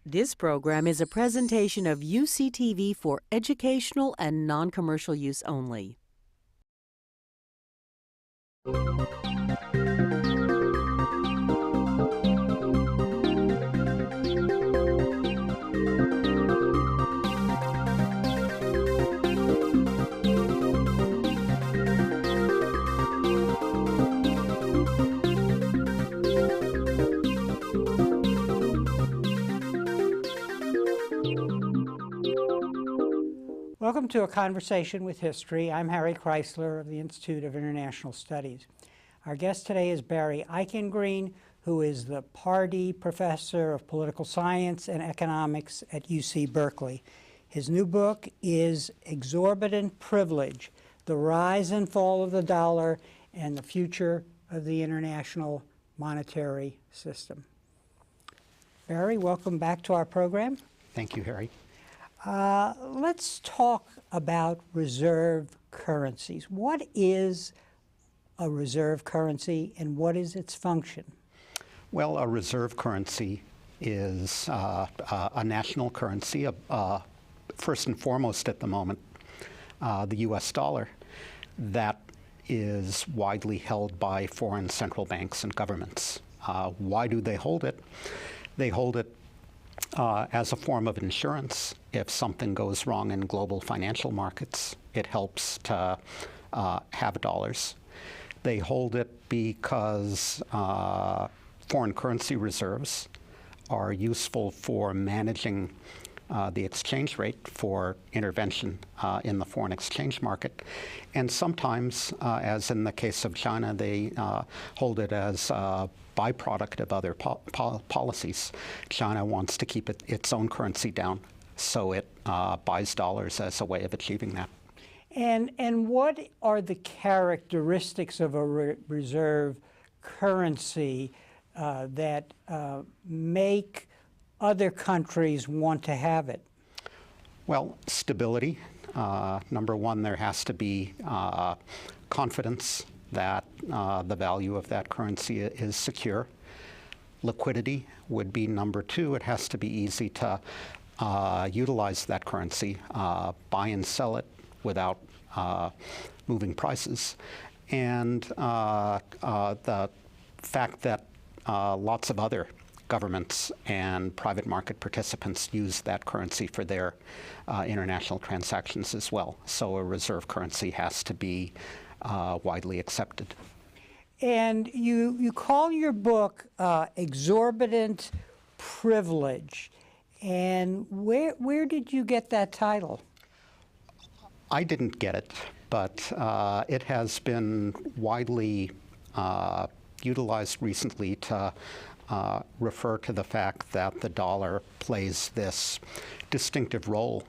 This program is a presentation of UCTV for educational and non-commercial use only. Welcome to A Conversation with History. I'm Harry Kreisler of the Institute of International Studies. Our guest today is Barry Eichengreen, who is the Pardee Professor of Political Science and Economics at UC Berkeley. His new book is Exorbitant Privilege: The Rise and Fall of the Dollar and the Future of the International Monetary System. Barry, welcome back to our program. Thank you, Harry. Let's talk about reserve currencies. What is a reserve currency and what is its function? Well, a reserve currency is a national currency, first and foremost at the moment, the US dollar, that is widely held by foreign central banks and governments. Why do they hold it? They hold it as a form of insurance. If something goes wrong in global financial markets, it helps to have dollars. They hold it because foreign currency reserves are useful for managing the exchange rate for intervention in the foreign exchange market. And sometimes, as in the case of China, they hold it as a byproduct of other policies. China wants to keep its own currency down, so it buys dollars as a way of achieving that. And what are the characteristics of a reserve currency that make other countries want to have it? Well, stability. Number one, there has to be confidence that the value of that currency is secure. Liquidity would be number two. It has to be easy to utilize that currency, buy and sell it without moving prices. And the fact that lots of other governments and private market participants use that currency for their international transactions as well. So a reserve currency has to be widely accepted. And you call your book Exorbitant Privilege. And where did you get that title? I didn't get it, but it has been widely utilized recently to refer to the fact that the dollar plays this distinctive role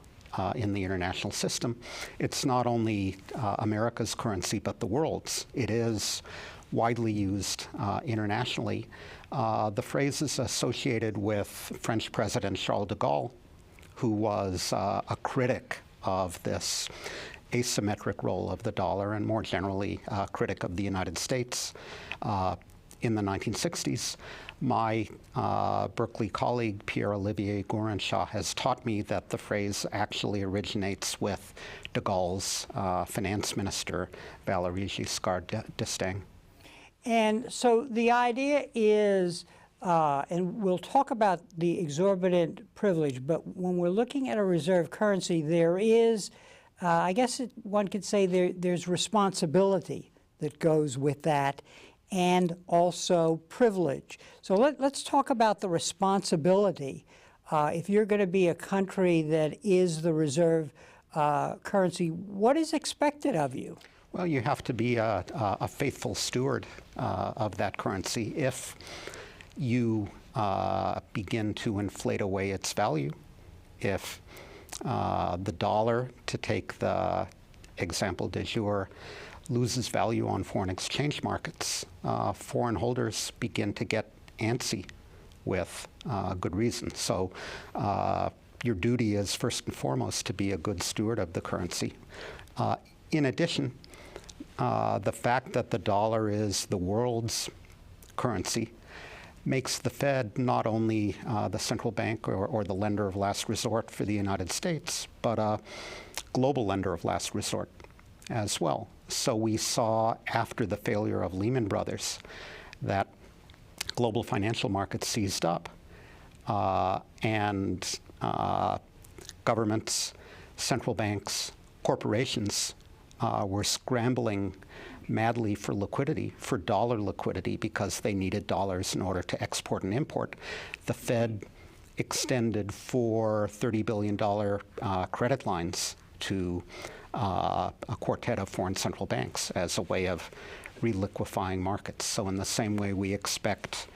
in the international system. It's not only America's currency, but the world's. It is widely used internationally. The phrase is associated with French President Charles de Gaulle, who was a critic of this asymmetric role of the dollar and more generally a critic of the United States in the 1960s. My Berkeley colleague, Pierre-Olivier Gourenshaw, has taught me that the phrase actually originates with de Gaulle's finance minister, Valéry Giscard d'Estaing. And so the idea is, and we'll talk about the exorbitant privilege, but when we're looking at a reserve currency, there is, I guess one could say there's responsibility that goes with that, and also privilege. So let's talk about the responsibility. If you're going to be a country that is the reserve currency, what is expected of you? Well, you have to be a faithful steward of that currency. If you begin to inflate away its value, if the dollar, to take the example du jour, loses value on foreign exchange markets, foreign holders begin to get antsy with good reason. So your duty is first and foremost to be a good steward of the currency. In addition, the fact that the dollar is the world's currency makes the Fed not only the central bank or the lender of last resort for the United States, but a global lender of last resort as well. So we saw after the failure of Lehman Brothers that global financial markets seized up, and governments, central banks, corporations were scrambling madly for liquidity, for dollar liquidity, because they needed dollars in order to export and import. The Fed extended $30 billion credit lines to a quartet of foreign central banks as a way of reliquefying markets. So in the same way we expect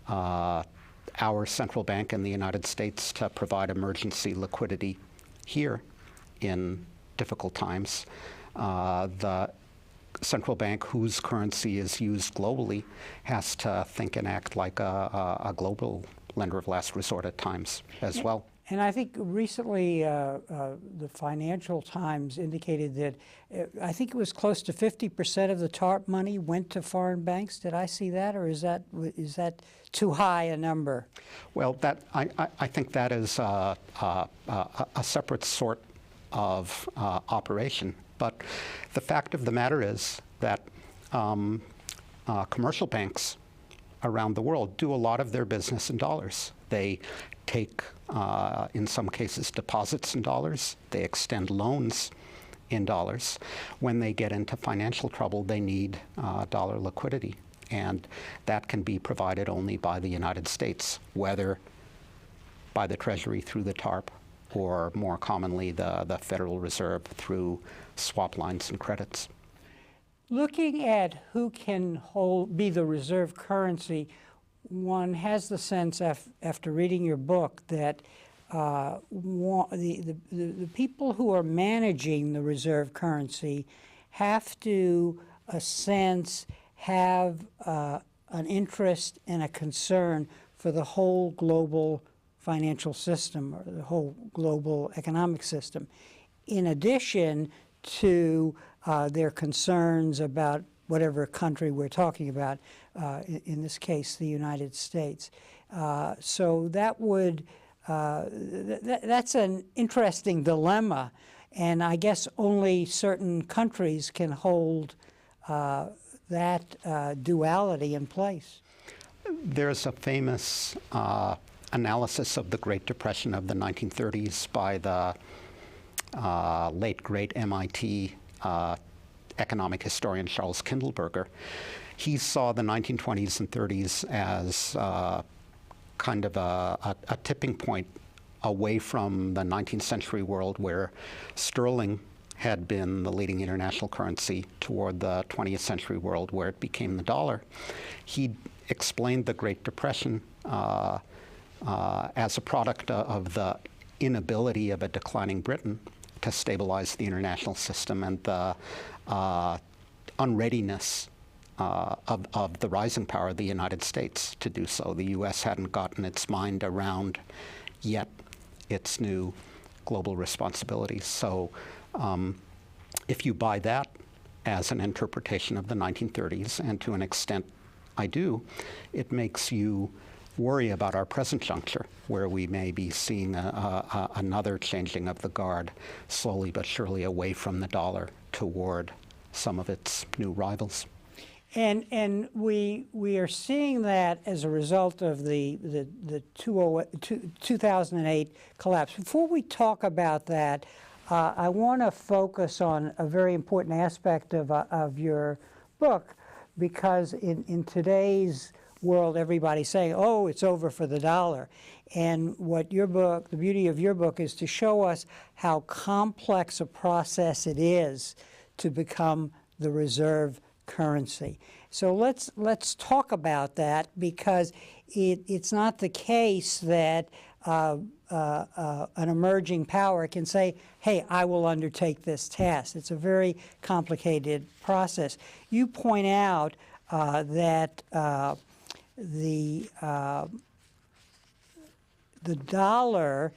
our central bank in the United States to provide emergency liquidity here in difficult times, the central bank whose currency is used globally has to think and act like a global lender of last resort at times as well. And I think recently the Financial Times indicated that I think it was close to 50% of the TARP money went to foreign banks. Did I see that, or is that too high a number? Well, I think that is a separate sort of operation. But the fact of the matter is that commercial banks around the world do a lot of their business in dollars. They take, in some cases, deposits in dollars. They extend loans in dollars. When they get into financial trouble, they need dollar liquidity. And that can be provided only by the United States, whether by the Treasury through the TARP or more commonly the Federal Reserve through swap lines and credits. Looking at who can be the reserve currency, one has the sense after reading your book that the people who are managing the reserve currency have to, a sense, have an interest and a concern for the whole global financial system or the whole global economic system, in addition to their concerns about whatever country we're talking about, in this case, the United States. So that would, that's an interesting dilemma, and I guess only certain countries can hold that duality in place. There's a famous analysis of the Great Depression of the 1930s by the late, great MIT economic historian Charles Kindleberger. He saw the 1920s and 30s as kind of a tipping point away from the 19th century world where sterling had been the leading international currency toward the 20th century world where it became the dollar. He explained the Great Depression as a product of the inability of a declining Britain to stabilize the international system and the unreadiness of the rising power of the United States to do so. The U.S. hadn't gotten its mind around yet its new global responsibilities. So if you buy that as an interpretation of the 1930s, and to an extent I do, it makes you worry about our present juncture, where we may be seeing another changing of the guard slowly but surely away from the dollar toward some of its new rivals. And we are seeing that as a result of the 2008 collapse. Before we talk about that, I want to focus on a very important aspect of your book, because in today's world, everybody's saying, oh, it's over for the dollar. And what your book, the beauty of your book, is to show us how complex a process it is to become the reserve currency. So let's talk about that, because it's not the case that an emerging power can say, hey, I will undertake this task. It's a very complicated process. You point out that the dollar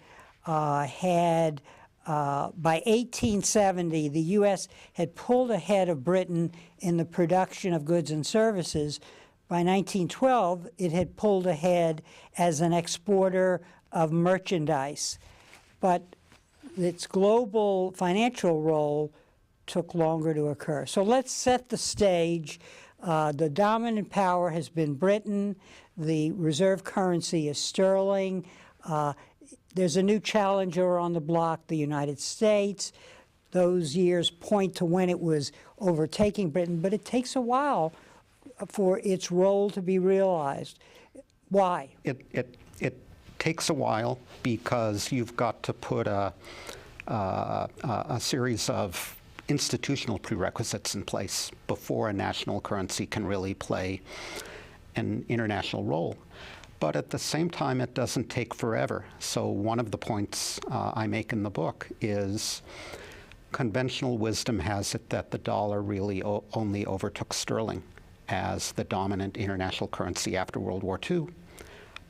had, by 1870, the U.S. had pulled ahead of Britain in the production of goods and services, By 1912, it had pulled ahead as an exporter of merchandise, but its global financial role took longer to occur. So let's set the stage. The dominant power has been Britain. The reserve currency is sterling. There's a new challenger on the block, the United States. Those years point to when it was overtaking Britain, but it takes a while for its role to be realized. Why? It takes a while because you've got to put a series of institutional prerequisites in place before a national currency can really play an international role. But at the same time, it doesn't take forever. So one of the points I make in the book is conventional wisdom has it that the dollar really only overtook sterling as the dominant international currency after World War II.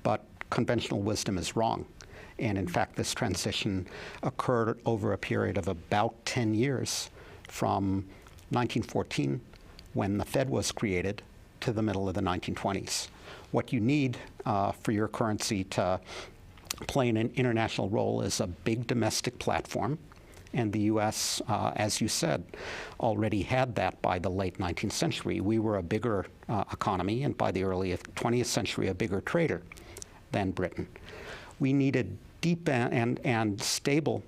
But conventional wisdom is wrong. And in fact, this transition occurred over a period of about 10 years from 1914, when the Fed was created, to the middle of the 1920s. What you need for your currency to play an international role is a big domestic platform. And the U.S., as you said, already had that by the late 19th century. We were a bigger economy, and by the early 20th century, a bigger trader than Britain. We needed deep and stable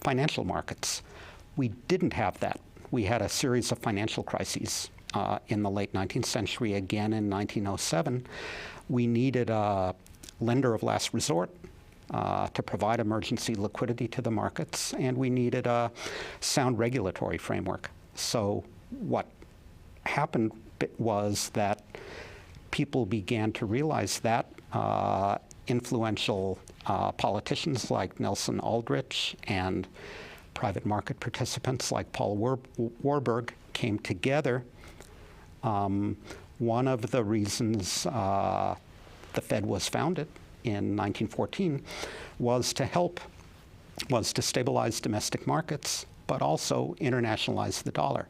financial markets. We didn't have that. We had a series of financial crises in the late 19th century, again in 1907. We needed a lender of last resort to provide emergency liquidity to the markets, and we needed a sound regulatory framework. So what happened was that people began to realize that influential politicians like Nelson Aldrich and private market participants like Paul Warburg came together. One of the reasons the Fed was founded in 1914 was to stabilize domestic markets, but also internationalize the dollar.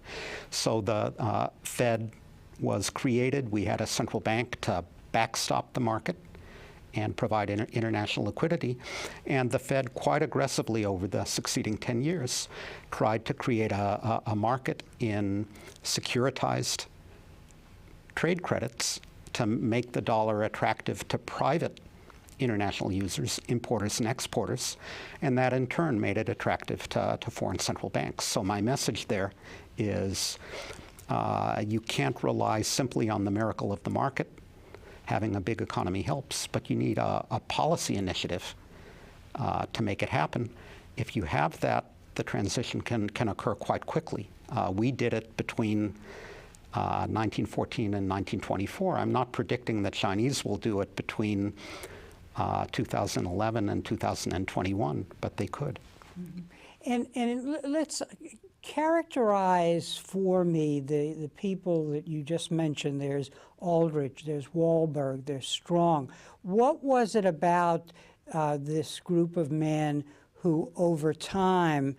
So the Fed was created. We had a central bank to backstop the market and provide international liquidity. And the Fed quite aggressively over the succeeding 10 years tried to create a market in securitized trade credits to make the dollar attractive to private international users, importers and exporters, and that in turn made it attractive to foreign central banks. So my message there is you can't rely simply on the miracle of the market. Having a big economy helps, but you need a policy initiative to make it happen. If you have that, the transition can occur quite quickly. We did it between 1914 and 1924. I'm not predicting the Chinese will do it between 2011 and 2021, but they could. And let's characterize for me the people that you just mentioned. There's Aldrich, there's Warburg, there's Strong. What was it about this group of men who over time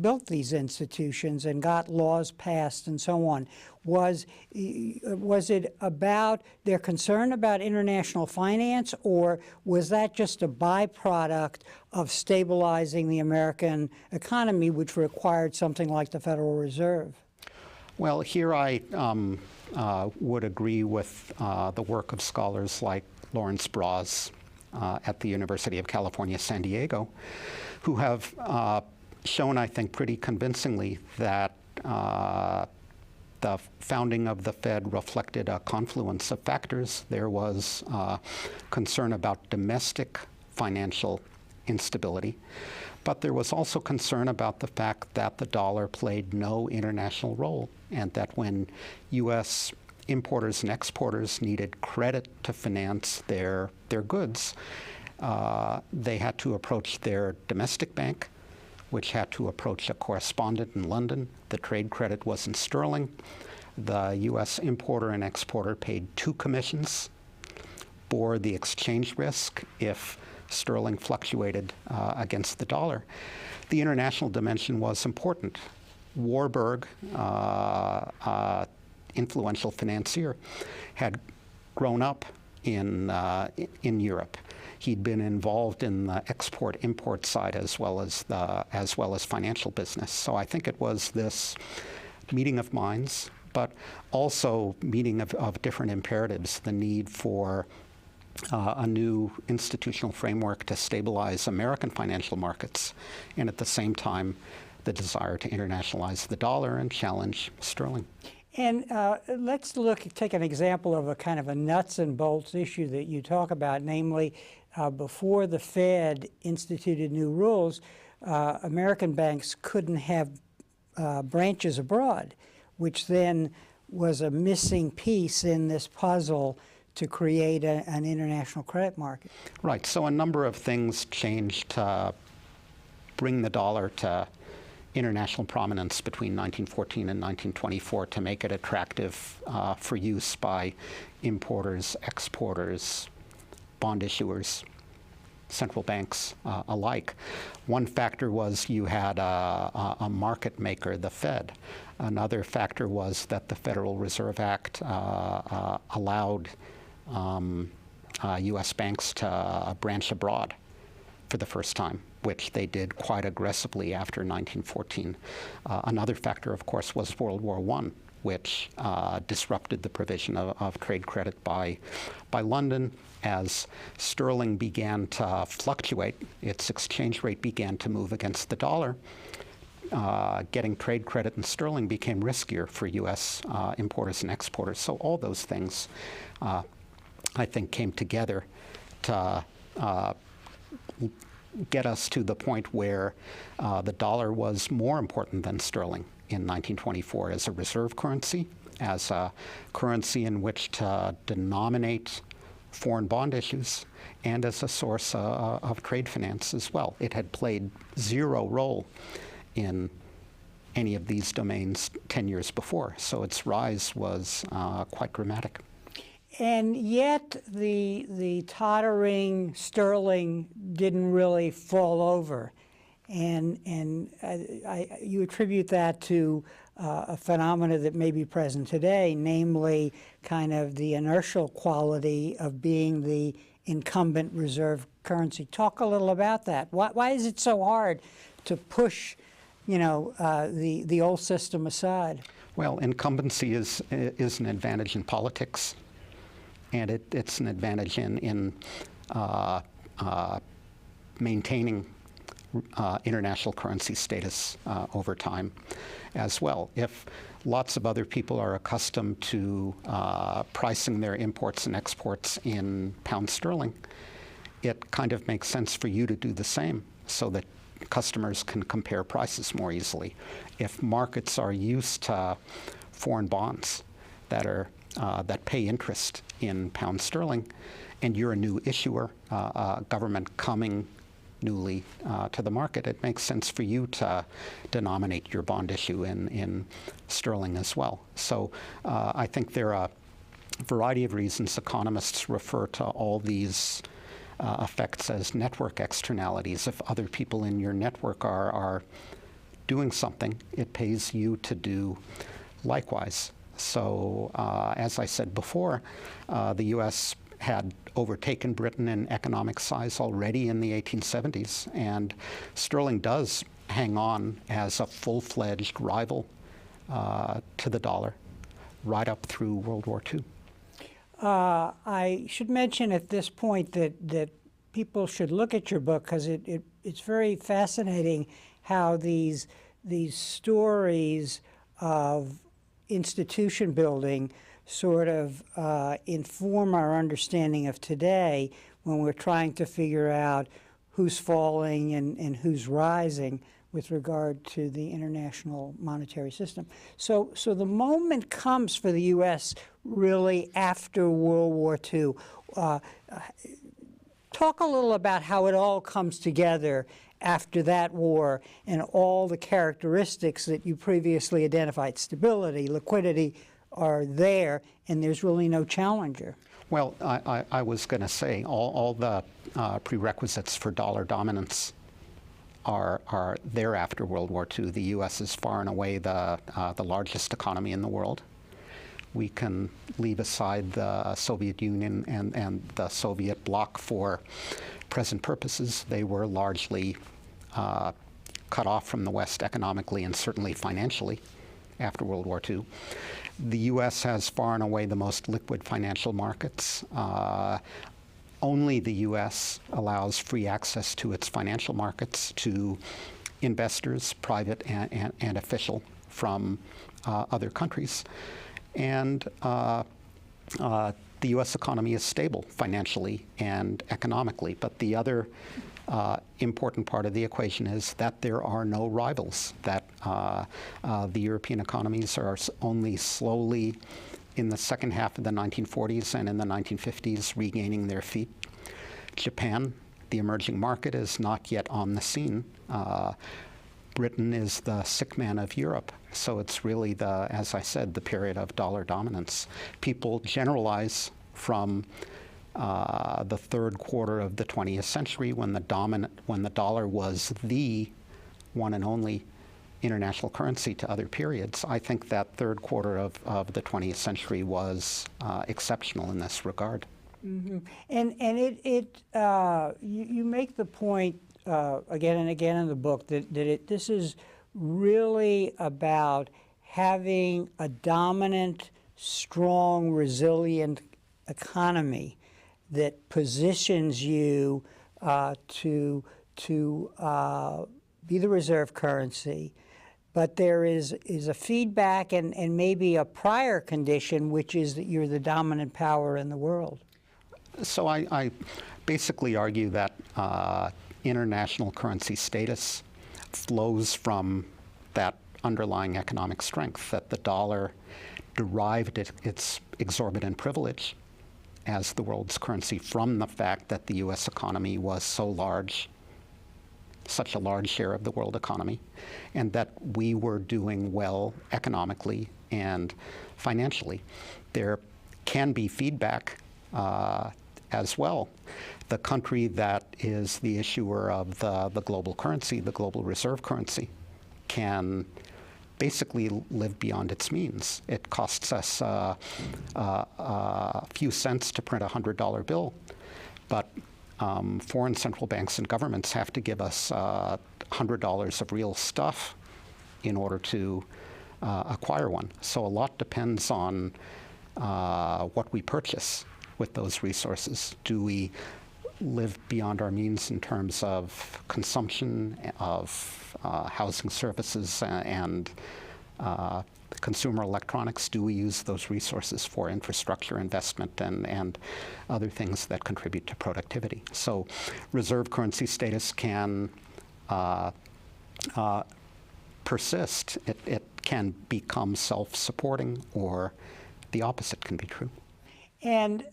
built these institutions and got laws passed and so on? Was it about their concern about international finance, or was that just a byproduct of stabilizing the American economy, which required something like the Federal Reserve? Well, here I would agree with the work of scholars like Lawrence Braz at the University of California, San Diego, who have shown, I think, pretty convincingly that the founding of the Fed reflected a confluence of factors. There was concern about domestic financial instability, but there was also concern about the fact that the dollar played no international role, and that when U.S. importers and exporters needed credit to finance their goods, they had to approach their domestic bank, which had to approach a correspondent in London. The trade credit was in sterling. The U.S. importer and exporter paid 2 commissions, bore the exchange risk if sterling fluctuated against the dollar. The international dimension was important. Warburg influential financier, had grown up in Europe. He'd been involved in the export-import side as well as financial business. So I think it was this meeting of minds, but also meeting of different imperatives, the need for a new institutional framework to stabilize American financial markets, and at the same time, the desire to internationalize the dollar and challenge sterling. And let's take an example of a kind of a nuts and bolts issue that you talk about, namely, before the Fed instituted new rules, American banks couldn't have branches abroad, which then was a missing piece in this puzzle to create an international credit market. Right. So a number of things changed to bring the dollar to international prominence between 1914 and 1924 to make it attractive for use by importers, exporters, bond issuers, central banks alike. One factor was you had a market maker, the Fed. Another factor was that the Federal Reserve Act allowed U.S. banks to branch abroad for the first time, which they did quite aggressively after 1914. Another factor, of course, was World War I, which disrupted the provision of trade credit by London. As sterling began to fluctuate, its exchange rate began to move against the dollar. Getting trade credit in sterling became riskier for U.S. Importers and exporters. So all those things, I think, came together to get us to the point where the dollar was more important than sterling in 1924 as a reserve currency, as a currency in which to denominate foreign bond issues, and as a source of trade finance as well. It had played zero role in any of these domains 10 years before, so its rise was quite dramatic. And yet the tottering sterling didn't really fall over. And you attribute that to a phenomena that may be present today, namely kind of the inertial quality of being the incumbent reserve currency. Talk a little about that. Why is it so hard to push, the old system aside? Well, incumbency is an advantage in politics, and it's an advantage in maintaining international currency status over time as well. If lots of other people are accustomed to pricing their imports and exports in pound sterling, it kind of makes sense for you to do the same so that customers can compare prices more easily. If markets are used to foreign bonds that pay interest in pound sterling, and you're a new issuer, government coming newly to the market, it makes sense for you to denominate your bond issue in sterling as well. So I think there are a variety of reasons economists refer to all these effects as network externalities. If other people in your network are doing something, it pays you to do likewise. So as I said before, the U.S. had overtaken Britain in economic size already in the 1870s, and sterling does hang on as a full-fledged rival to the dollar right up through World War II. I should mention at this point that people should look at your book, because it's very fascinating how these stories of institution building sort of inform our understanding of today when we're trying to figure out who's falling and who's rising with regard to the international monetary system. So the moment comes for the U.S. really after World War II. Talk a little about how it all comes together after that war and all the characteristics that you previously identified. Stability, liquidity are there, and there's really no challenger. Well, I was going to say all the prerequisites for dollar dominance are there after World War II. The U.S. is far and away the largest economy in the world. We can leave aside the Soviet Union and the Soviet bloc for present purposes. They were largely cut off from the West economically and certainly financially after World War II. The U.S. has far and away the most liquid financial markets. Only the U.S. allows free access to its financial markets to investors, private and official, from other countries. And the U.S. economy is stable financially and economically. But the other important part of the equation is that there are no rivals, that the European economies are only slowly, in the second half of the 1940s and in the 1950s, regaining their feet. Japan, the emerging market, is not yet on the scene. Britain is the sick man of Europe. So it's really, as I said, the period of dollar dominance. People generalize from the third quarter of the 20th century when the dollar was the one and only international currency to other periods. I think that third quarter of the 20th century was exceptional in this regard. Mm-hmm. And you make the point again and again in the book that this is really about having a dominant, strong, resilient economy that positions you to be the reserve currency. But there is a feedback and maybe a prior condition, which is that you're the dominant power in the world. So I basically argue that international currency status flows from that underlying economic strength, that the dollar derived its exorbitant privilege as the world's currency from the fact that the U.S. economy was so large, such a large share of the world economy, and that we were doing well economically and financially. There can be feedback as well. The country that is the issuer of the global currency, the global reserve currency, can basically live beyond its means. It costs us a few cents to print a $100 bill, but foreign central banks and governments have to give us $100 of real stuff in order to acquire one. So a lot depends on what we purchase with those resources. Do we live beyond our means in terms of consumption, of housing services, and consumer electronics? Do we use those resources for infrastructure investment and other things that contribute to productivity? So reserve currency status can persist. It can become self-supporting, or the opposite can be true. And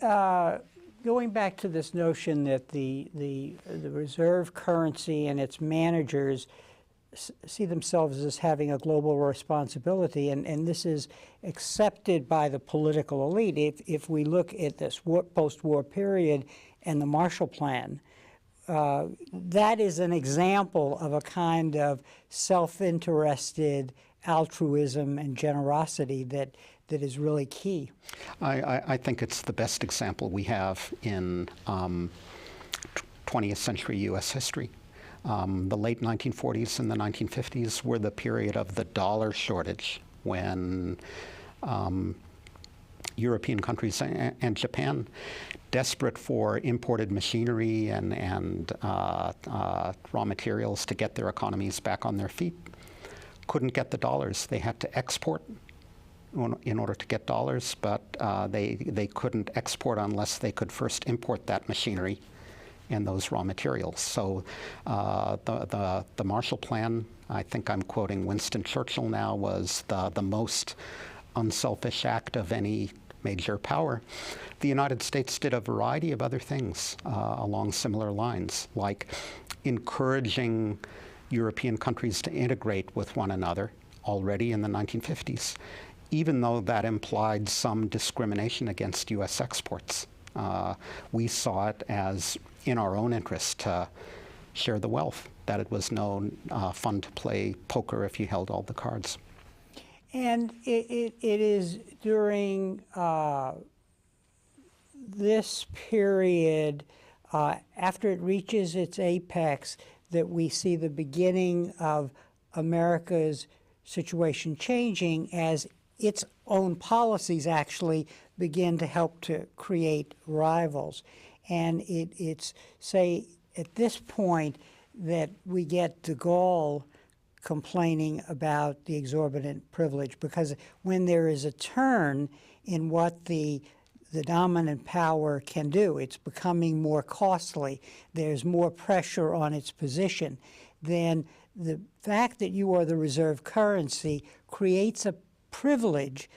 going back to this notion that the reserve currency and its managers see themselves as having a global responsibility, and this is accepted by the political elite. If we look at this post-war period and the Marshall Plan, that is an example of a kind of self-interested altruism and generosity that is really key. I think it's the best example we have in 20th century U.S. history. The late 1940s and the 1950s were the period of the dollar shortage, when European countries and Japan, desperate for imported machinery and raw materials to get their economies back on their feet, couldn't get the dollars. They had to export in order to get dollars, but they couldn't export unless they could first import that machinery and those raw materials. So the Marshall Plan, I think I'm quoting Winston Churchill now, was the most unselfish act of any major power. The United States did a variety of other things along similar lines, like encouraging European countries to integrate with one another already in the 1950s, even though that implied some discrimination against U.S. exports. We saw it as in our own interest to share the wealth, that it was no fun to play poker if you held all the cards. And it is during this period, after it reaches its apex, that we see the beginning of America's situation changing as its own policies actually begin to help to create rivals. And it's, say, at this point that we get de Gaulle complaining about the exorbitant privilege, because when there is a turn in what the dominant power can do, it's becoming more costly, there's more pressure on its position, then the fact that you are the reserve currency creates a privilege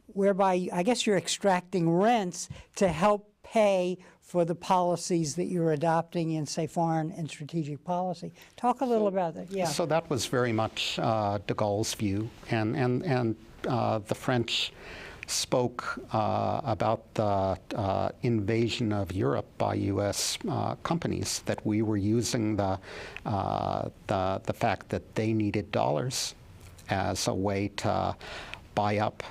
whereby I guess you're extracting rents to help pay for the policies that you're adopting in, say, foreign and strategic policy. Talk a little about that. Yeah. So that was very much de Gaulle's view, and the French spoke about the invasion of Europe by U.S. Companies, that we were using the fact that they needed dollars as a way to buy up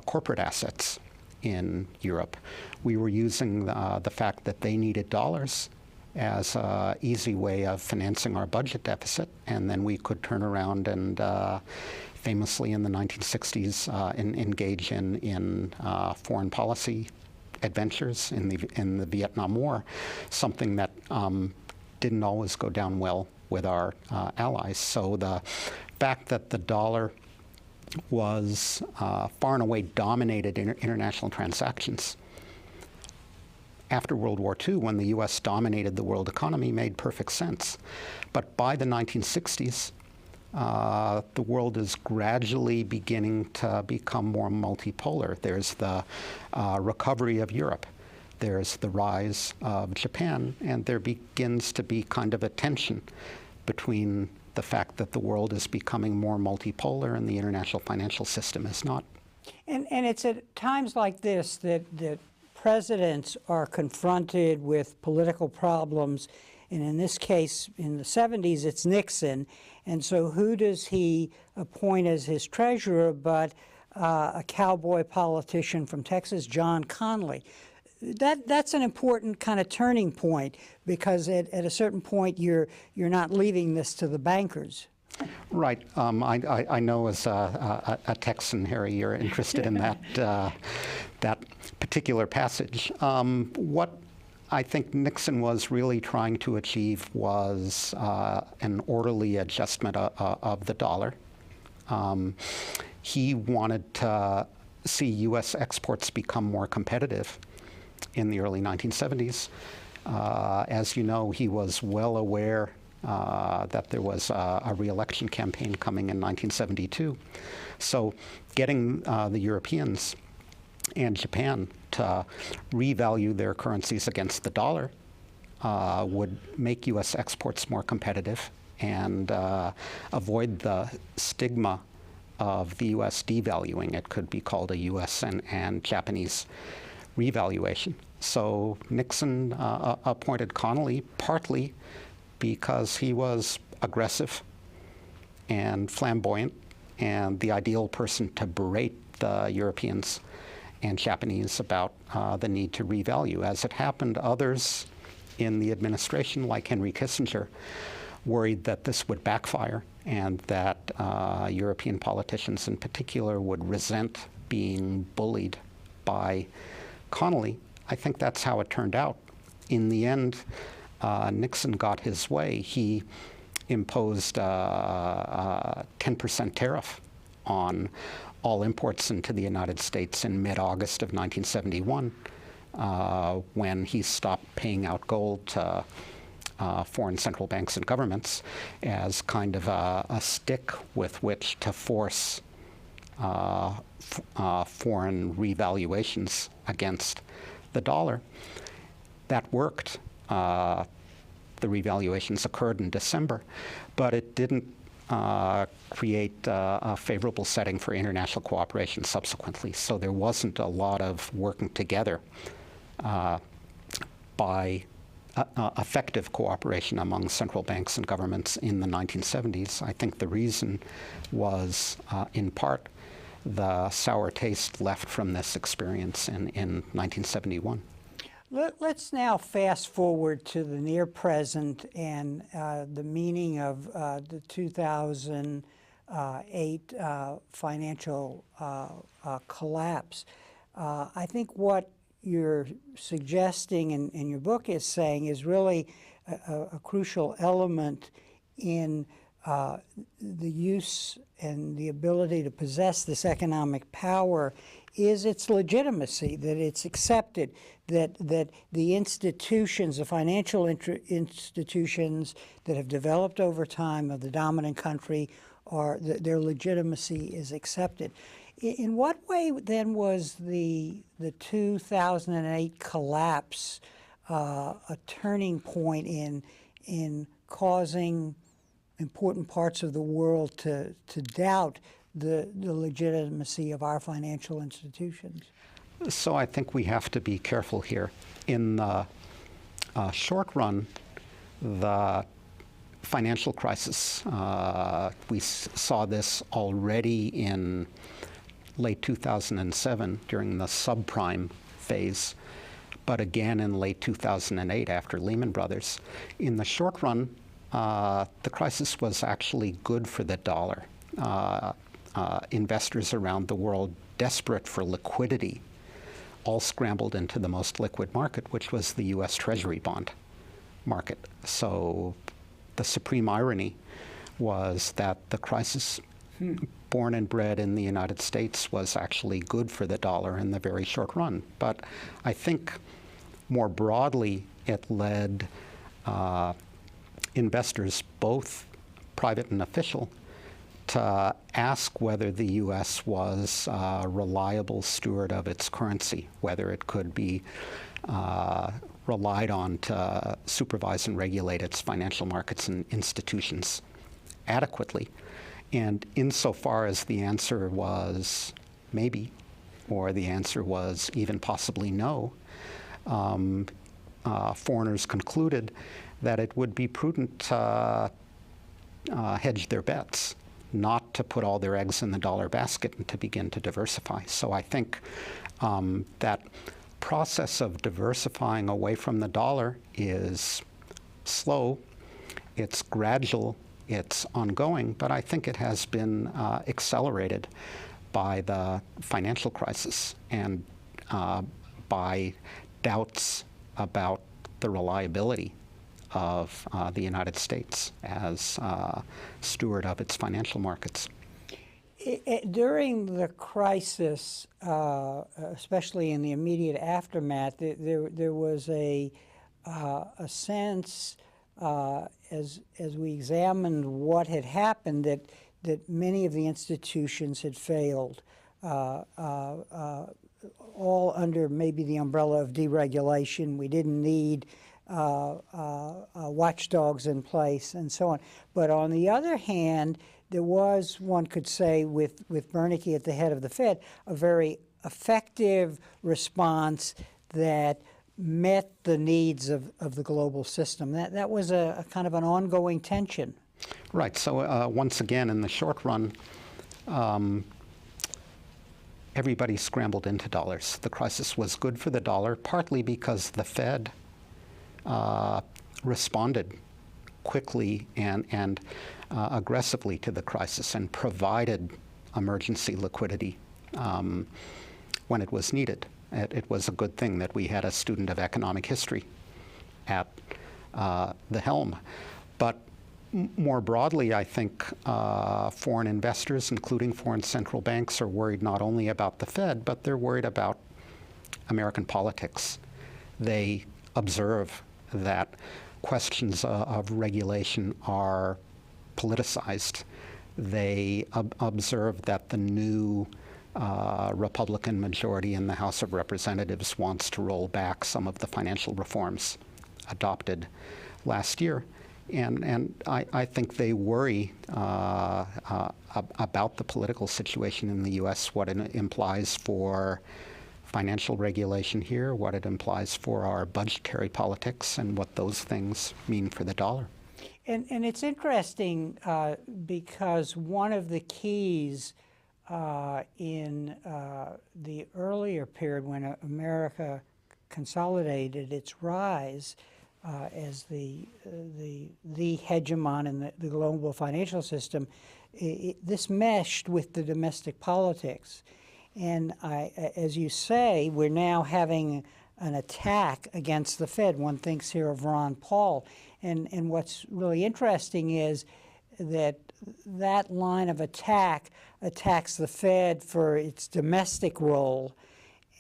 corporate assets in Europe. We were using the fact that they needed dollars as an easy way of financing our budget deficit, and then we could turn around and famously in the 1960s engage in foreign policy adventures in the Vietnam War, something that didn't always go down well with our allies. So the fact that the dollar was far and away dominated international transactions after World War II, when the U.S. dominated the world economy, made perfect sense. But by the 1960s, the world is gradually beginning to become more multipolar. There's the recovery of Europe. There's the rise of Japan, and there begins to be kind of a tension between the fact that the world is becoming more multipolar and the international financial system is not. And it's at times like this that presidents are confronted with political problems, and in this case, in the 70s, it's Nixon. And so who does he appoint as his treasurer but a cowboy politician from Texas, John Connally? That's an important kind of turning point, because at a certain point you're not leaving this to the bankers. Right. I know as a Texan, Harry, you're interested in that particular passage. What I think Nixon was really trying to achieve was an orderly adjustment of the dollar. He wanted to see U.S. exports become more competitive in the early 1970s. As you know, he was well aware that there was a re-election campaign coming in 1972. So getting the Europeans and Japan to revalue their currencies against the dollar would make U.S. exports more competitive and avoid the stigma of the U.S. devaluing. It could be called a U.S. and Japanese revaluation. So Nixon appointed Connally partly because he was aggressive and flamboyant and the ideal person to berate the Europeans and Japanese about the need to revalue. As it happened, others in the administration, like Henry Kissinger, worried that this would backfire and that European politicians in particular would resent being bullied by Connally. I think that's how it turned out. In the end, Nixon got his way. He imposed a 10% tariff on all imports into the United States in mid-August of 1971, when he stopped paying out gold to foreign central banks and governments as kind of a stick with which to force foreign revaluations against the dollar. That worked. The revaluations occurred in December, but it didn't create a favorable setting for international cooperation subsequently. So there wasn't a lot of working together by effective cooperation among central banks and governments in the 1970s. I think the reason was, in part, the sour taste left from this experience in 1971. Let's now fast forward to the near present and the meaning of the 2008 financial collapse. I think what you're suggesting in your book is saying is really a crucial element in the use and the ability to possess this economic power is its legitimacy, that it's accepted, that the institutions, the financial institutions that have developed over time of the dominant country, their legitimacy is accepted. In what way then was the 2008 collapse a turning point in causing important parts of the world to doubt the legitimacy of our financial institutions? So I think we have to be careful here. In the short run, the financial crisis, we saw this already in late 2007 during the subprime phase, but again in late 2008 after Lehman Brothers. In the short run, the crisis was actually good for the dollar. Investors around the world, desperate for liquidity, all scrambled into the most liquid market, which was the U.S. Treasury bond market. So the supreme irony was that the crisis, born and bred in the United States, was actually good for the dollar in the very short run. But I think more broadly, it led investors, both private and official, to ask whether the U.S. was a reliable steward of its currency, whether it could be relied on to supervise and regulate its financial markets and institutions adequately. And insofar as the answer was maybe, or the answer was even possibly no, foreigners concluded that it would be prudent to hedge their bets, not to put all their eggs in the dollar basket and to begin to diversify. So I think that process of diversifying away from the dollar is slow, it's gradual, it's ongoing, but I think it has been accelerated by the financial crisis and by doubts about the reliability of the United States as steward of its financial markets. During the crisis, especially in the immediate aftermath, there was a sense, as we examined what had happened, that many of the institutions had failed, all under maybe the umbrella of deregulation. We didn't need watchdogs in place and so on. But on the other hand, there was, one could say, with Bernanke at the head of the Fed, a very effective response that met the needs of the global system. That was a kind of an ongoing tension. Right. So once again, in the short run, everybody scrambled into dollars. The crisis was good for the dollar, partly because the Fed responded quickly and aggressively to the crisis and provided emergency liquidity when it was needed. It was a good thing that we had a student of economic history at the helm. But more broadly, I think foreign investors, including foreign central banks, are worried not only about the Fed, but they're worried about American politics. They observe that questions of regulation are politicized. They observe that the new Republican majority in the House of Representatives wants to roll back some of the financial reforms adopted last year. And I think they worry about the political situation in the U.S., what it implies for financial regulation here, what it implies for our budgetary politics, and what those things mean for the dollar. And it's interesting because one of the keys in the earlier period when America consolidated its rise as the hegemon in the global financial system, this meshed with the domestic politics. And as you say, we're now having an attack against the Fed. One thinks here of Ron Paul. And what's really interesting is that that line of attack attacks the Fed for its domestic role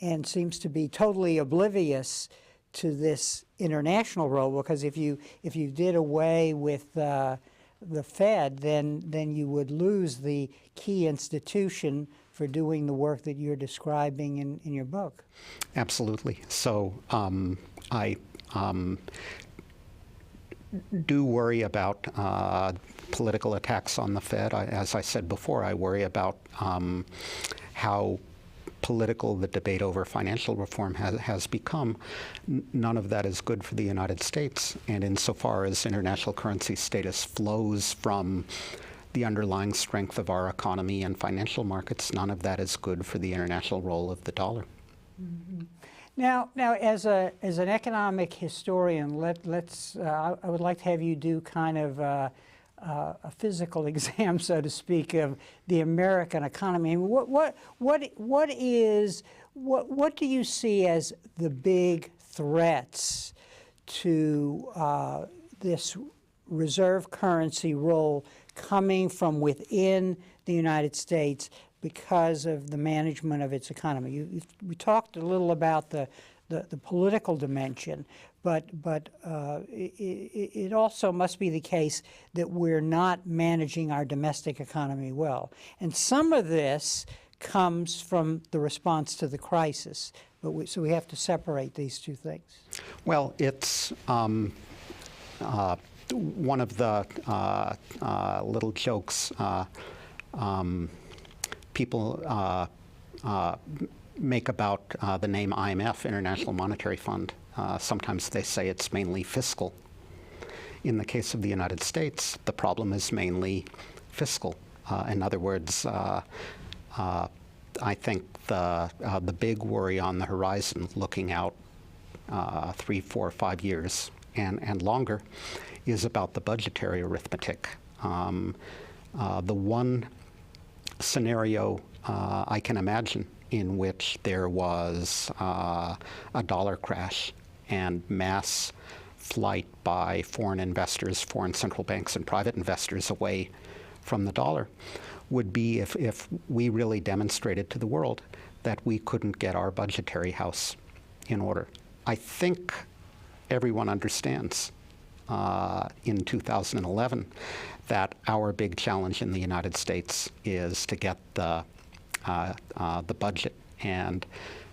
and seems to be totally oblivious to this international role, because if you did away with the Fed, then you would lose the key institution for doing the work that you're describing in your book. Absolutely. So I do worry about political attacks on the Fed. As I said before, I worry about how political the debate over financial reform has become. None of that is good for the United States. And insofar as international currency status flows from the underlying strength of our economy and financial markets, none of that is good for the international role of the dollar. Mm-hmm. Now, as an economic historian, I would like to have you do kind of a physical exam, so to speak, of the American economy. I mean, what do you see as the big threats to this reserve currency role coming from within the United States because of the management of its economy? We talked a little about the political dimension, but it also must be the case that we're not managing our domestic economy well. And some of this comes from the response to the crisis, so we have to separate these two things. Well, it's one of the little jokes people make about the name IMF, International Monetary Fund. Sometimes they say it's mainly fiscal. In the case of the United States, the problem is mainly fiscal. In other words, I think the big worry on the horizon, looking out 3, 4, 5 years and longer, is about the budgetary arithmetic. The one scenario I can imagine in which there was a dollar crash and mass flight by foreign investors, foreign central banks, and private investors away from the dollar would be if we really demonstrated to the world that we couldn't get our budgetary house in order. I think everyone understands in 2011 that our big challenge in the United States is to get the budget and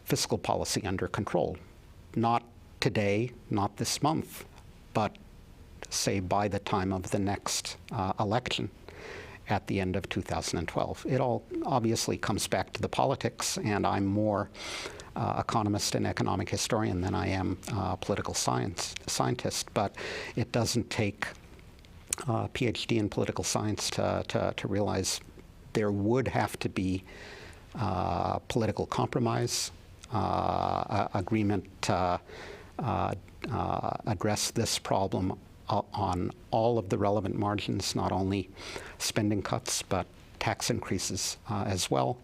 fiscal policy under control. Not today, not this month, but say by the time of the next election at the end of 2012. It all obviously comes back to the politics, and I'm more economist and economic historian than I am political scientist, but it doesn't take a PhD in political science to realize there would have to be political compromise, agreement to address this problem on all of the relevant margins, not only spending cuts, but tax increases as well,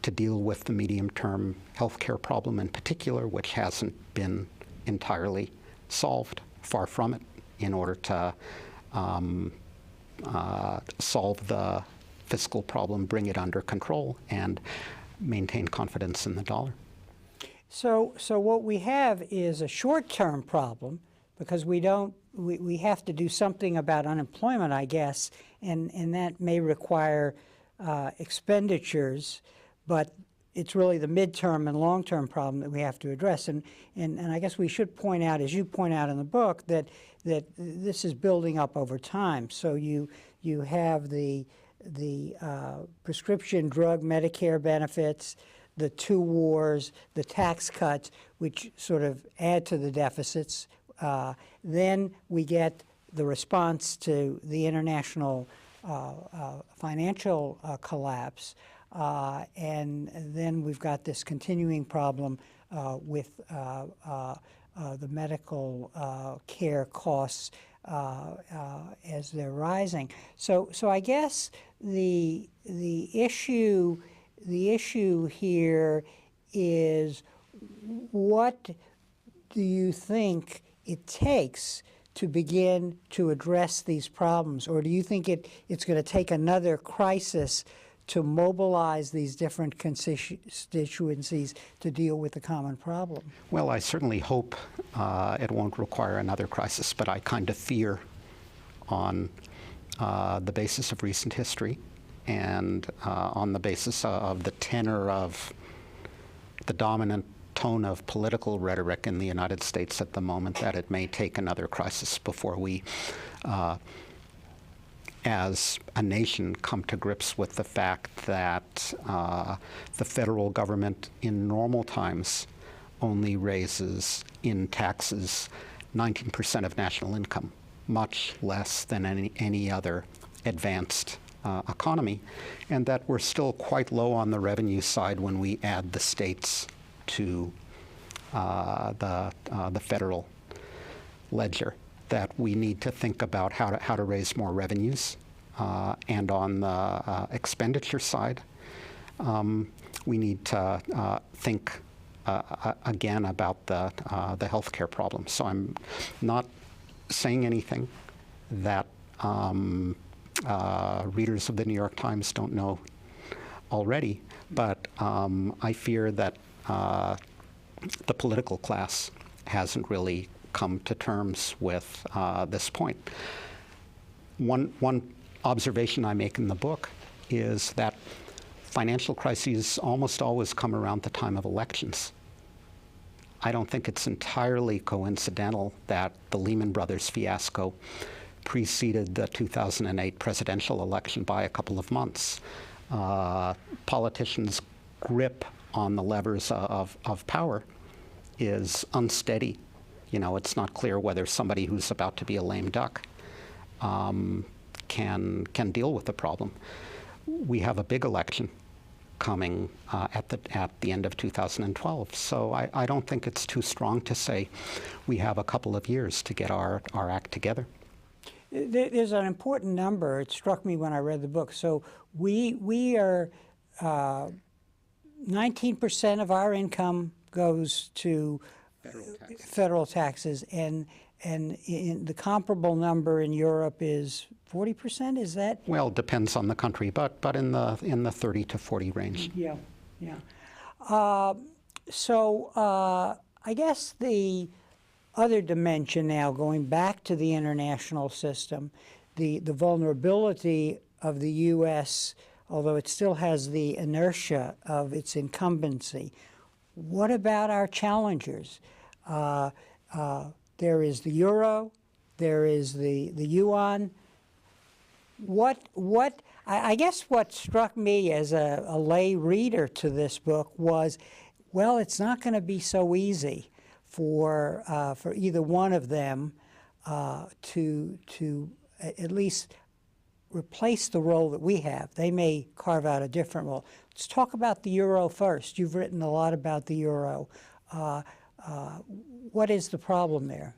to deal with the medium-term healthcare problem in particular, which hasn't been entirely solved, far from it, in order to solve the fiscal problem, bring it under control, and maintain confidence in the dollar. So what we have is a short-term problem, because we have to do something about unemployment, I guess, and that may require expenditures, but it's really the midterm and long-term problem that we have to address. And I guess we should point out, as you point out in the book, that this is building up over time. So you have the prescription drug Medicare benefits, the 2 wars, the tax cuts, which sort of add to the deficits. Then we get the response to the international financial collapse. And then we've got this continuing problem with the medical care costs as they're rising. So I guess the issue here is, what do you think it takes to begin to address these problems? Or do you think it's going to take another crisis to mobilize these different constituencies to deal with the common problem? Well, I certainly hope it won't require another crisis, but I kind of fear, on the basis of recent history and on the basis of the tenor of the dominant tone of political rhetoric in the United States at the moment, that it may take another crisis before we, as a nation, come to grips with the fact that the federal government in normal times only raises in taxes 19% of national income, much less than any other advanced economy, and that we're still quite low on the revenue side when we add the states to the federal ledger, that we need to think about how to raise more revenues. And on the expenditure side, we need to think again about the healthcare problem. So I'm not saying anything that readers of the New York Times don't know already, but I fear that the political class hasn't really come to terms with this point. One observation I make in the book is that financial crises almost always come around the time of elections. I don't think it's entirely coincidental that the Lehman Brothers fiasco preceded the 2008 presidential election by a couple of months. Politicians' grip on the levers of power is unsteady. You know, it's not clear whether somebody who's about to be a lame duck can deal with the problem. We have a big election coming at the end of 2012, so I don't think it's too strong to say we have a couple of years to get our act together. There's an important number. It struck me when I read the book. So we are 19% of our income goes to federal taxes, and the comparable number in Europe is 40%. Is that? Well, it depends on the country, but in the 30 to 40 range. Yeah, yeah. So I guess the other dimension now, going back to the international system, the vulnerability of the U.S., although it still has the inertia of its incumbency. What about our challengers? There is the euro, there is the yuan. I guess what struck me as a lay reader to this book was, well, it's not going to be so easy for either one of them to at least replace the role that we have. They may carve out a different role. Let's talk about the euro first. You've written a lot about the euro. What is the problem there?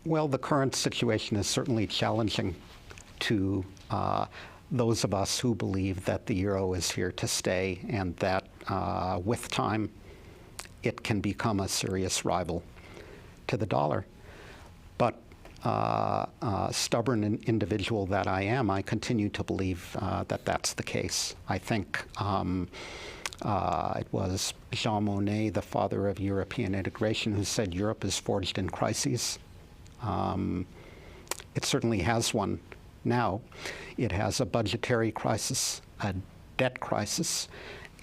Well, the current situation is certainly challenging to those of us who believe that the euro is here to stay, and that with time it can become a serious rival to the dollar. But stubborn individual that I am, I continue to believe that that's the case. I think it was Jean Monnet, the father of European integration, who said Europe is forged in crises. It certainly has one now. It has a budgetary crisis, a debt crisis,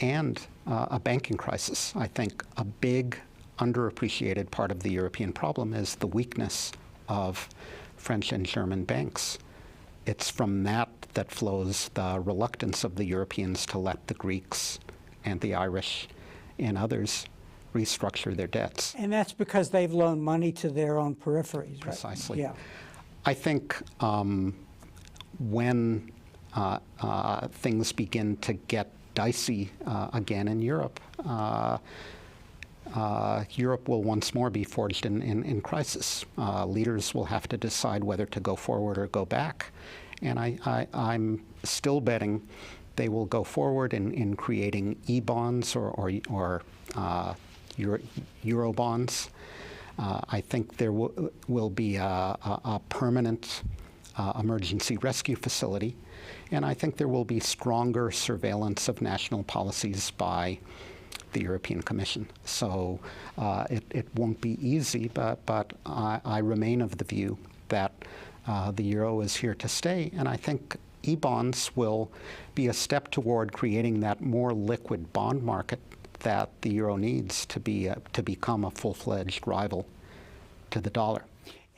and a banking crisis. I think a big underappreciated part of the European problem is the weakness of French and German banks. It's from that flows the reluctance of the Europeans to let the Greeks and the Irish and others restructure their debts. And that's because they've loaned money to their own peripheries, right? Precisely. Yeah. I think when things begin to get dicey again in Europe. Europe will once more be forged in crisis. Leaders will have to decide whether to go forward or go back. And I'm still betting they will go forward in creating e-bonds or Euro bonds. I think there will be a permanent emergency rescue facility. And I think there will be stronger surveillance of national policies by the European Commission. So it won't be easy, but I remain of the view that the euro is here to stay, and I think e-bonds will be a step toward creating that more liquid bond market that the euro needs to become a full-fledged rival to the dollar.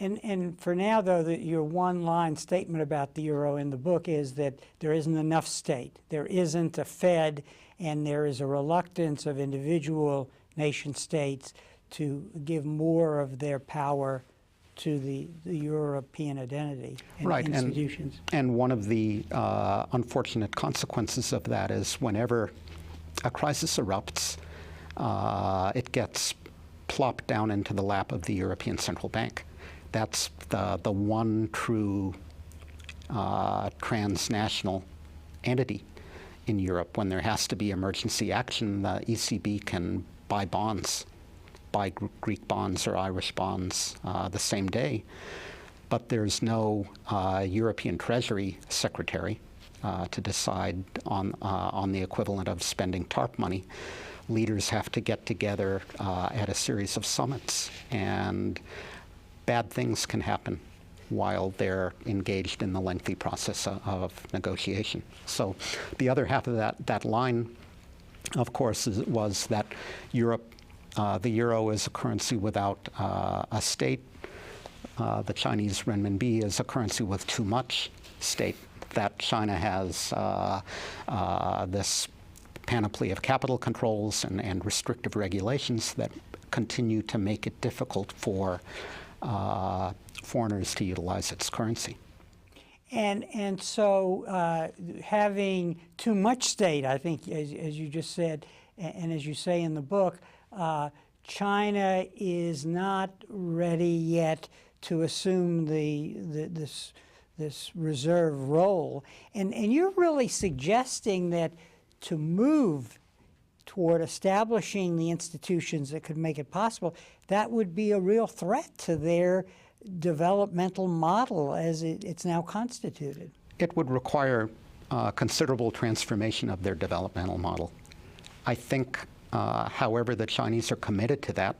And for now, though, your one-line statement about the euro in the book is that there isn't enough state. There isn't a Fed, and there is a reluctance of individual nation states to give more of their power to the European identity and right. institutions. And one of the unfortunate consequences of that is whenever a crisis erupts, it gets plopped down into the lap of the European Central Bank. That's the one true transnational entity in Europe. When there has to be emergency action, the ECB can buy bonds, buy Greek bonds or Irish bonds the same day. But there's no European Treasury Secretary to decide on the equivalent of spending TARP money. Leaders have to get together at a series of summits, and bad things can happen while they're engaged in the lengthy process of negotiation. So the other half of that line, of course, was that Europe, the euro is a currency without a state. The Chinese renminbi is a currency with too much state. That China has this panoply of capital controls and restrictive regulations that continue to make it difficult for foreigners to utilize its currency. And so having too much state, I think, as you just said, and as you say in the book, China is not ready yet to assume this reserve role. And you're really suggesting that to move toward establishing the institutions that could make it possible, that would be a real threat to their developmental model as it's now constituted. It would require considerable transformation of their developmental model. I think, however, the Chinese are committed to that.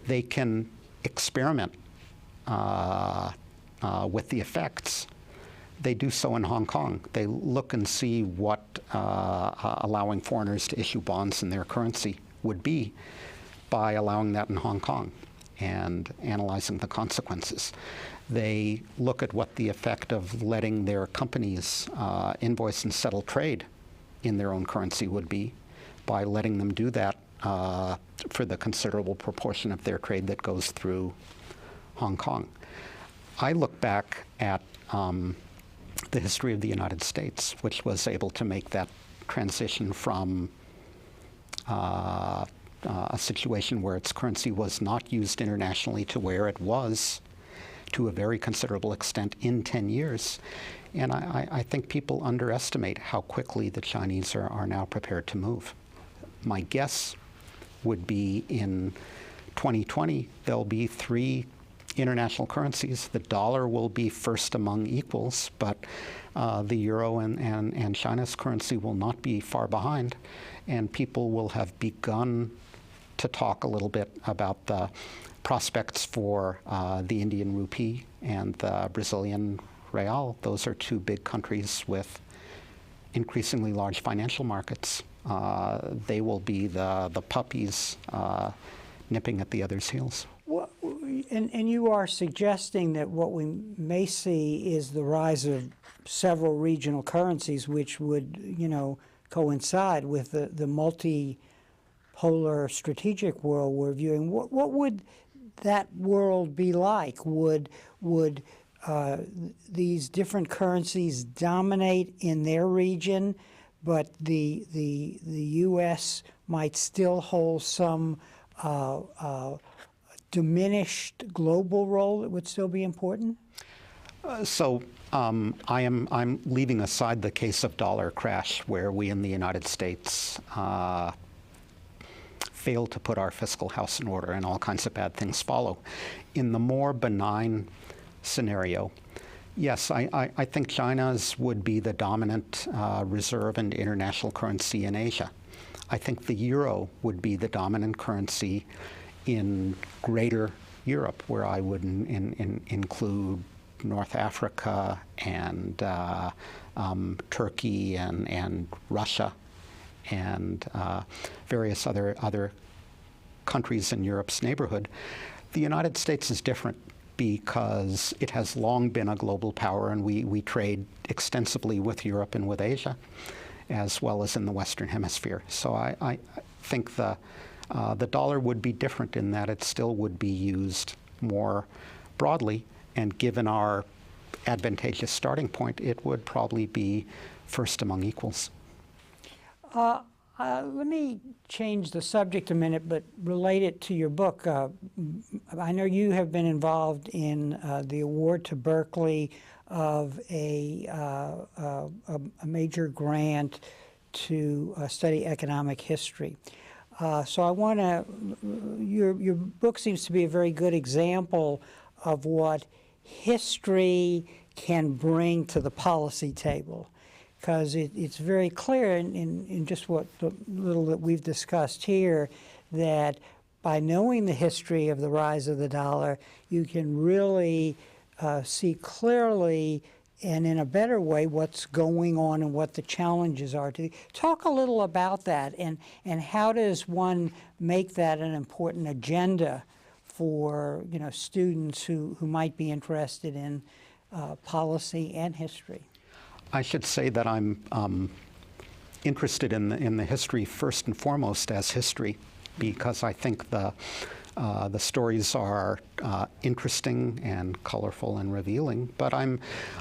They can experiment with the effects. They do so in Hong Kong. They look and see what allowing foreigners to issue bonds in their currency would be by allowing that in Hong Kong and analyzing the consequences. They look at what the effect of letting their companies invoice and settle trade in their own currency would be by letting them do that for the considerable proportion of their trade that goes through Hong Kong. I look back at the history of the United States, which was able to make that transition from a situation where its currency was not used internationally to where it was to a very considerable extent in 10 years. And I think people underestimate how quickly the Chinese are now prepared to move. My guess would be in 2020, there'll be 3 international currencies. The dollar will be first among equals, but the euro and China's currency will not be far behind. And people will have begun to talk a little bit about the prospects for the Indian rupee and the Brazilian real. Those are 2 big countries with increasingly large financial markets. They will be the puppies nipping at the other's heels. Well, and you are suggesting that what we may see is the rise of several regional currencies, which would, coincide with the multipolar strategic world we're viewing. What would that world be like? Would these different currencies dominate in their region, but the U.S. might still hold some diminished global role that would still be important? I'm leaving aside the case of dollar crash, where we in the United States failed to put our fiscal house in order and all kinds of bad things follow. In the more benign scenario, yes, I think China's would be the dominant reserve and international currency in Asia. I think the euro would be the dominant currency in greater Europe, where I would include North Africa and Turkey and Russia and various other countries in Europe's neighborhood. The United States is different because it has long been a global power, and we trade extensively with Europe and with Asia, as well as in the Western Hemisphere. So I think the dollar would be different in that it still would be used more broadly, and given our advantageous starting point, it would probably be first among equals. Let me change the subject a minute, but relate it to your book. I know you have been involved in the award to Berkeley of a major grant to study economic history. So I want to, your book seems to be a very good example of what history can bring to the policy table, because it's very clear in just what the little that we've discussed here, that by knowing the history of the rise of the dollar, you can really see clearly and in a better way what's going on and what the challenges are. Talk a little about that, and how does one make that an important agenda for students who might be interested in policy and history? I should say that I'm interested in the history first and foremost as history, because I think the stories are interesting and colorful and revealing, but I'm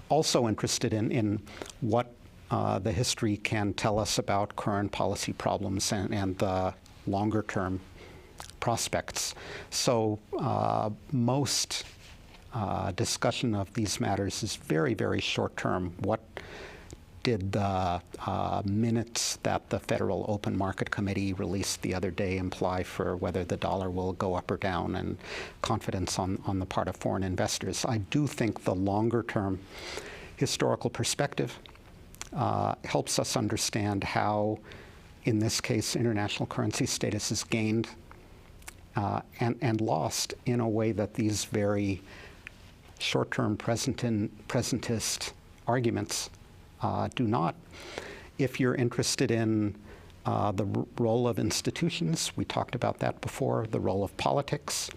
also interested in what the history can tell us about current policy problems and the longer term prospects. So most discussion of these matters is very, very short term. What did the minutes that the Federal Open Market Committee released the other day imply for whether the dollar will go up or down, and confidence on the part of foreign investors? I do think the longer term historical perspective helps us understand how, in this case, international currency status is gained and lost in a way that these very short-term presentist arguments do not. If you're interested in the role of institutions, we talked about that before, the role of politics,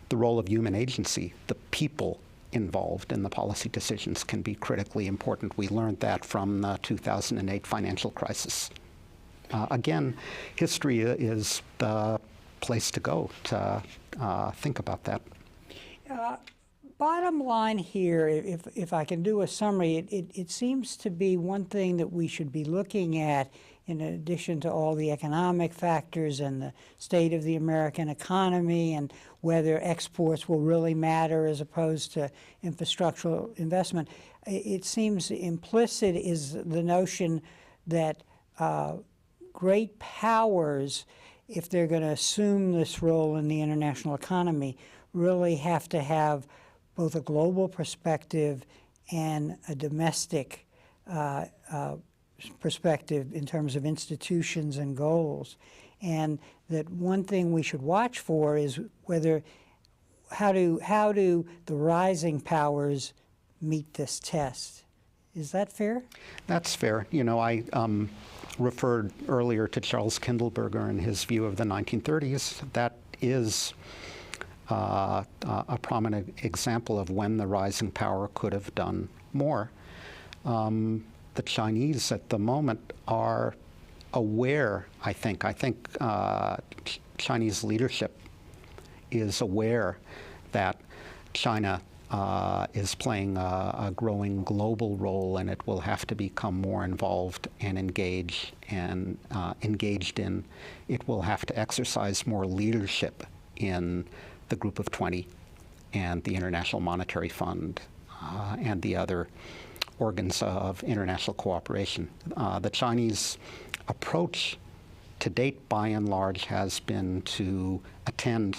the role of human agency, the people involved in the policy decisions can be critically important. We learned that from the 2008 financial crisis. Again, history is the place to go to think about that. Bottom line here, if I can do a summary, it seems to be one thing that we should be looking at, in addition to all the economic factors and the state of the American economy and whether exports will really matter as opposed to infrastructural investment. It seems implicit is the notion that great powers, if they're going to assume this role in the international economy, really have to have both a global perspective and a domestic perspective in terms of institutions and goals. And that one thing we should watch for is how do the rising powers meet this test? Is that fair? That's fair. I referred earlier to Charles Kindleberger and his view of the 1930s. That is a prominent example of when the rising power could have done more. The Chinese at the moment are aware, I think Chinese leadership is aware that China is playing a growing global role, and it will have to become more involved and engaged in. It will have to exercise more leadership in the Group of 20 and the International Monetary Fund and the other organs of international cooperation. The Chinese approach to date, by and large, has been to attend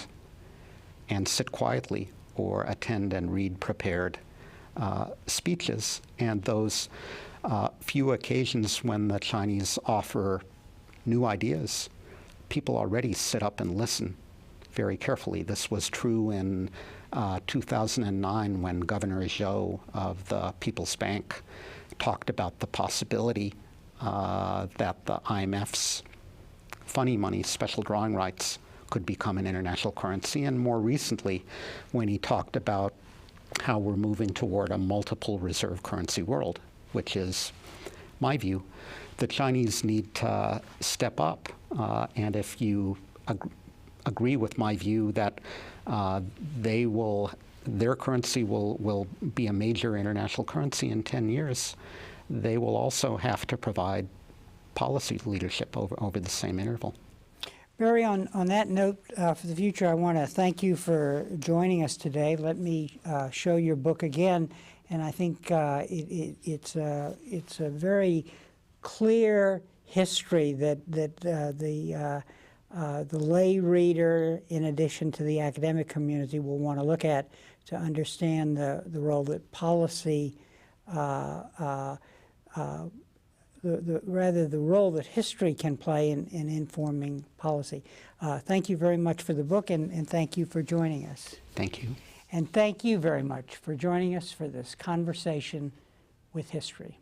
and sit quietly, or attend and read prepared speeches. And those few occasions when the Chinese offer new ideas, people already sit up and listen very carefully. This was true in 2009 when Governor Zhou of the People's Bank talked about the possibility that the IMF's funny money, special drawing rights, could become an international currency. And more recently, when he talked about how we're moving toward a multiple reserve currency world, which is my view, the Chinese need to step up. And if you agree with my view that their currency will be a major international currency in 10 years, they will also have to provide policy leadership over the same interval. Barry, on that note, for the future, I want to thank you for joining us today. Let me show your book again, and I think it's a very clear history that the lay reader, in addition to the academic community, will want to look at to understand the role that policy, rather the role that history can play in informing policy. Thank you very much for the book, and thank you for joining us. Thank you. And thank you very much for joining us for this conversation with history.